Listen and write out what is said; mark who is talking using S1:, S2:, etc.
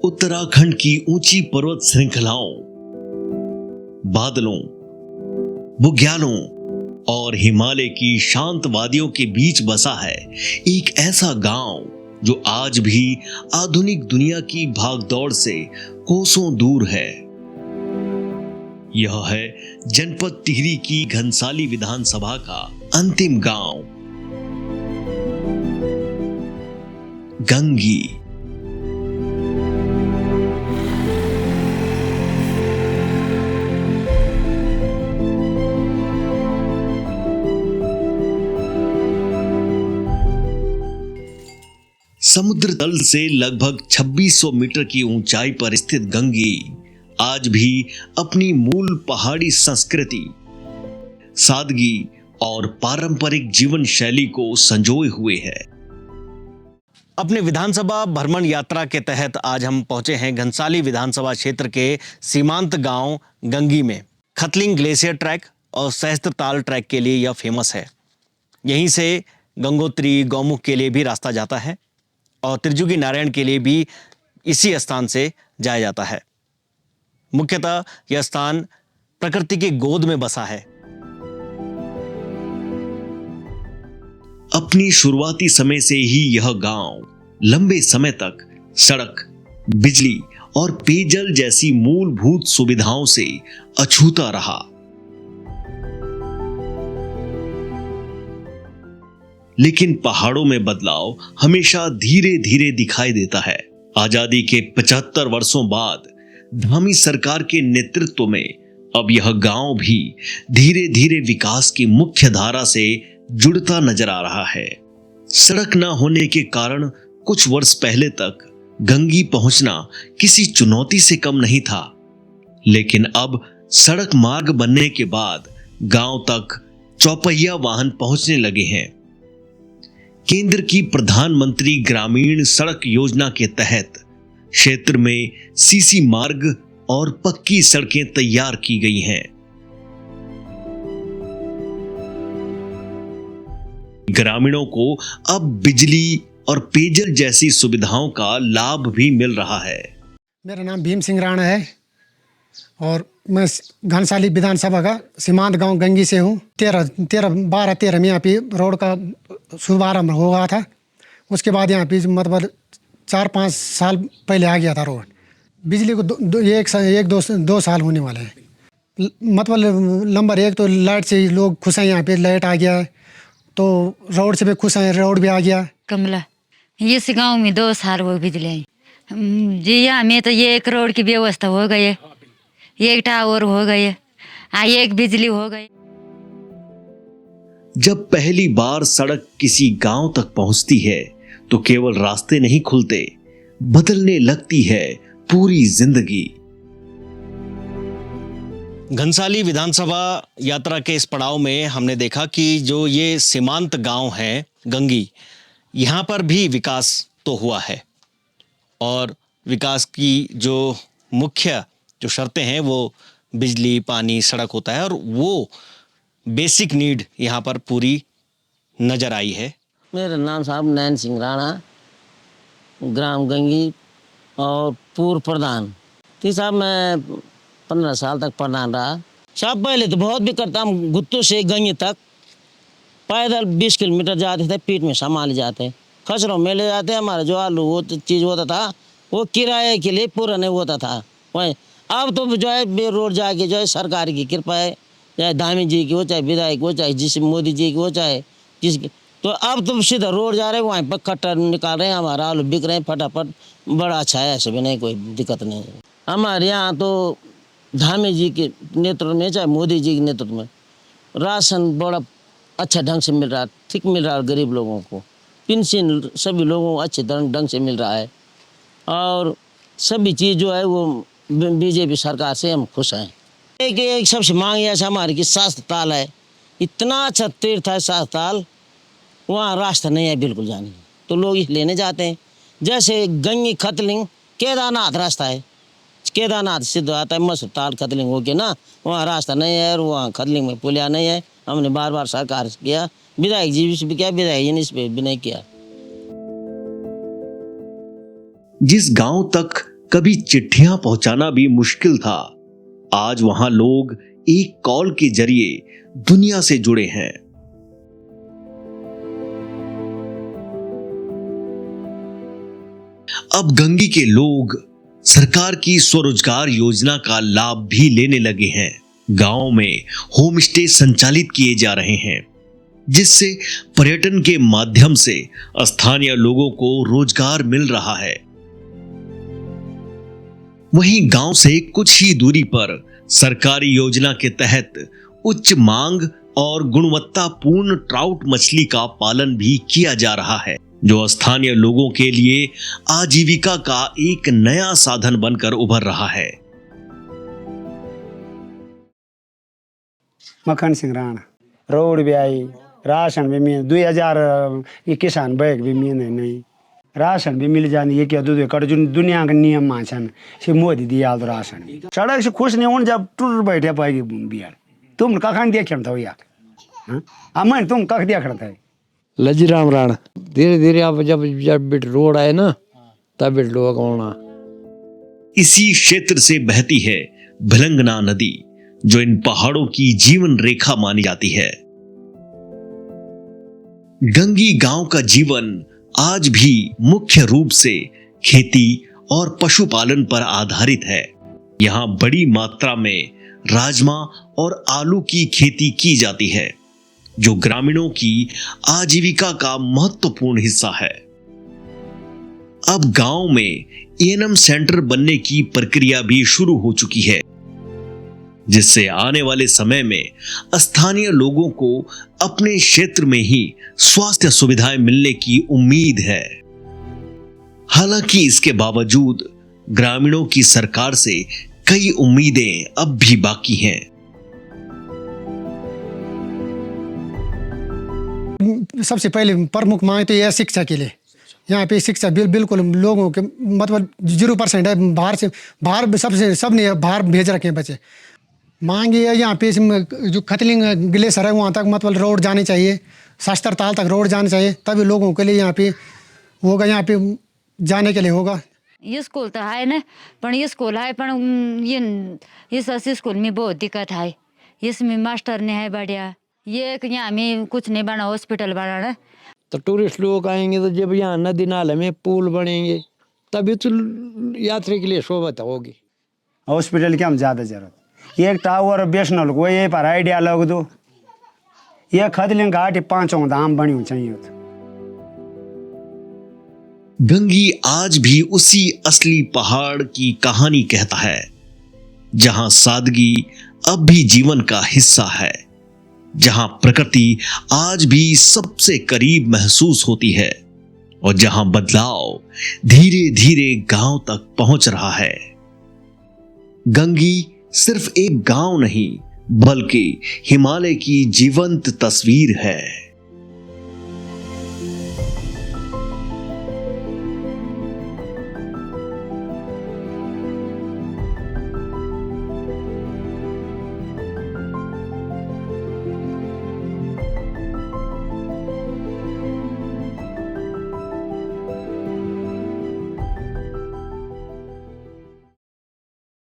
S1: उत्तराखंड की ऊंची पर्वत श्रृंखलाओं, बादलों, बुग्यालों और हिमालय की शांत वादियों के बीच बसा है एक ऐसा गांव जो आज भी आधुनिक दुनिया की भागदौड़ से कोसों दूर है। यह है जनपद टिहरी की घनसाली विधानसभा का अंतिम गांव, गंगी। समुद्र तल से लगभग 2600 मीटर की ऊंचाई पर स्थित गंगी आज भी अपनी मूल पहाड़ी संस्कृति, सादगी और पारंपरिक जीवन शैली को संजोए हुए है।
S2: अपने विधानसभा भ्रमण यात्रा के तहत आज हम पहुंचे हैं घनसाली विधानसभा क्षेत्र के सीमांत गांव गंगी में। खतलिंग ग्लेशियर ट्रैक और सहस्त्रताल ट्रैक के लिए यह फेमस है। यहीं से गंगोत्री, गौमुख के लिए भी रास्ता जाता है और त्रिजुगी नारायण के लिए भी इसी स्थान से जाया जाता है। मुख्यतः यह स्थान प्रकृति की गोद में बसा है।
S1: अपनी शुरुआती समय से ही यह गांव लंबे समय तक सड़क, बिजली और पेयजल जैसी मूलभूत सुविधाओं से अछूता रहा। लेकिन पहाड़ों में बदलाव हमेशा धीरे धीरे दिखाई देता है। आजादी के 75 वर्षों बाद धामी सरकार के नेतृत्व में अब यह गांव भी धीरे धीरे विकास की मुख्य धारा से जुड़ता नजर आ रहा है। सड़क न होने के कारण कुछ वर्ष पहले तक गंगी पहुंचना किसी चुनौती से कम नहीं था, लेकिन अब सड़क मार्ग बनने के बाद गांव तक चौपहिया वाहन पहुंचने लगे हैं। केंद्र की प्रधानमंत्री ग्रामीण सड़क योजना के तहत क्षेत्र में सीसी मार्ग और पक्की सड़कें तैयार की गई हैं। ग्रामीणों को अब बिजली और पेयजल जैसी सुविधाओं का लाभ भी मिल रहा है।
S3: मेरा नाम भीम सिंह राणा है और मैं घनसाली विधानसभा का सीमांत गांव गंगी से हूँ। 12 में यहाँ पे रोड का शुभारंभ हो गया था। उसके बाद यहाँ पे मतलब 4-5 साल पहले आ गया था रोड। बिजली को दो साल होने वाले हैं। मतलब नंबर 1 तो लाइट से लोग खुश हैं। यहाँ पे लाइट आ गया है तो रोड से भी खुश हैं, रोड भी आ गया।
S4: कमला, इस गांव में 2 साल वो बिजली आई जी। यहाँ में तो ये एक रोड की व्यवस्था हो गई है, एक टावर हो गए, एक बिजली हो गई।
S1: जब पहली बार सड़क किसी गांव तक पहुंचती है तो केवल रास्ते नहीं खुलते, बदलने लगती है पूरी जिंदगी।
S2: घनसाली विधानसभा यात्रा के इस पड़ाव में हमने देखा कि जो ये सीमांत गांव है गंगी, यहाँ पर भी विकास तो हुआ है और विकास की जो मुख्य जो शर्तें हैं वो बिजली, पानी, सड़क होता है और वो बेसिक नीड यहाँ पर पूरी नजर आई है।
S5: मेरा नाम साहब नैन सिंह राणा, ग्राम गंगी और पूर्व प्रधान थी साहब। मैं 15 साल तक प्रधान रहा साहब। पहले तो बहुत भी करता, हम गुत्तू से गंगी तक पैदल 20 किलोमीटर जाते थे, पीठ में संभाल जाते, खचरों में ले जाते। हमारा जो आलू वो चीज़ होता था वो किराए के लिए पूरा नहीं होता था। वही अब तो जो है रोड जाके जो है सरकार की कृपा है, चाहे धामी जी की हो, चाहे विधायक हो, चाहे जिस मोदी जी की हो, चाहे जिसकी, तो अब तो सीधा रोड जा रहे हैं, वहाँ पर कट्टर निकाल रहे हैं, हमारा आलू बिक रहे हैं फटाफट। बड़ा अच्छा है, ऐसे भी नहीं कोई दिक्कत नहीं है। हमारे यहाँ तो धामी जी के नेतृत्व में, चाहे मोदी जी के नेतृत्व में राशन बड़ा अच्छा ढंग से मिल रहा है, ठीक मिल रहा है गरीब लोगों को। पेंशन सभी लोगों को अच्छे ढंग से मिल रहा है और सभी चीज़ जो है वो बीजेपी सरकार से हम खुश हैं। एक सबसे मांग ऐसा हमारी कि सहस्त्रताल है, इतना अच्छा तीर्थ है सहस्त्रताल, वहाँ रास्ता नहीं है बिल्कुल जाने, तो लोग इस लेने जाते हैं। जैसे गंगी, खतलिंग, केदारनाथ रास्ता है, केदारनाथ सिद्ध आता है मसूरताल खतलिंग हो के ना, वहाँ रास्ता नहीं है और वहाँ खतलिंग में पुलिया नहीं है। हमने बार बार सरकार से किया, विधायक जी भी किया, विधायक जी ने इस पर भी नहीं किया।
S1: जिस गांव तक कभी चिट्ठियां पहुंचाना भी मुश्किल था। आज वहां लोग एक कॉल के जरिए दुनिया से जुड़े हैं। अब गंगी के लोग सरकार की स्वरोजगार योजना का लाभ भी लेने लगे हैं। गांव में होम स्टे संचालित किए जा रहे हैं, जिससे पर्यटन के माध्यम से स्थानीय लोगों को रोजगार मिल रहा है। वहीं गांव से कुछ ही दूरी पर सरकारी योजना के तहत उच्च मांग और गुणवत्तापूर्ण ट्राउट मछली का पालन भी किया जा रहा है, जो स्थानीय लोगों के लिए आजीविका का एक नया साधन बनकर उभर रहा है।
S6: मक्खन सिंह राणा, रोड भी आई, राशन भी मिल 2000 ये किसान बैग भी मिल नहीं, राशन भी मिल जानी ये क्या दूध कर जो दुनिया का नियम माछन से मोदी दिया तो राशन सड़क से खुश नहीं होने जब टूर बैठे पाएगी बिहार तुम कखन देख था यार अमन तुम कख देख रहा था
S7: लजीराम राणा। धीरे धीरे अब जब जब बिट रोड आए ना तब बिट लोग आना।
S1: इसी क्षेत्र से बहती है भिलंगना नदी, जो इन पहाड़ों की जीवन रेखा मानी जाती है। गंगी गांव का जीवन आज भी मुख्य रूप से खेती और पशुपालन पर आधारित है। यहां बड़ी मात्रा में राजमा और आलू की खेती की जाती है, जो ग्रामीणों की आजीविका का महत्वपूर्ण हिस्सा है। अब गांव में एएनएम सेंटर बनने की प्रक्रिया भी शुरू हो चुकी है, जिससे आने वाले समय में स्थानीय लोगों को अपने क्षेत्र में ही स्वास्थ्य सुविधाएं मिलने की उम्मीद है। हालांकि इसके बावजूद ग्रामीणों की सरकार से कई उम्मीदें अब भी बाकी हैं।
S3: सबसे पहले प्रमुख मांग तो यह है शिक्षा के लिए। यहाँ पे शिक्षा बिल्कुल लोगों के मतलब 0% है। बाहर सबसे सब ने बाहर भेज रखे हैं बच्चे। मांग ये है यहाँ पे जो खतलिंग ग्लेशियर है वहाँ तक मतलब रोड जानी चाहिए, शास्त्र ताल तक रोड जानी चाहिए, तभी लोगों के लिए यहाँ पे होगा, यहाँ पे जाने के लिए होगा।
S4: स्कूल तो है ना, पर स्कूल है पर इस स्कूल में बहुत दिक्कत है। इसमें मास्टर नहीं है बढ़िया, ये यहाँ में कुछ नहीं बना, हॉस्पिटल बनाना।
S7: तो टूरिस्ट लोग आएंगे तो जब यहाँ नदी नाले में पुल बनेंगे तभी तो यात्री के लिए शोभा होगी।
S6: हॉस्पिटल की हम ज़्यादा जरूरत, एक टावर बेचना लोग ये पर आइडिया लग दो, ये खदलिंग घाटी 5 धाम बनी चाहिए।
S1: गंगी आज भी उसी असली पहाड़ की कहानी कहता है, जहां सादगी अब भी जीवन का हिस्सा है, जहां प्रकृति आज भी सबसे करीब महसूस होती है और जहां बदलाव धीरे धीरे गांव तक पहुंच रहा है। गंगी सिर्फ एक गांव नहीं, बल्कि हिमालय की जीवंत तस्वीर है।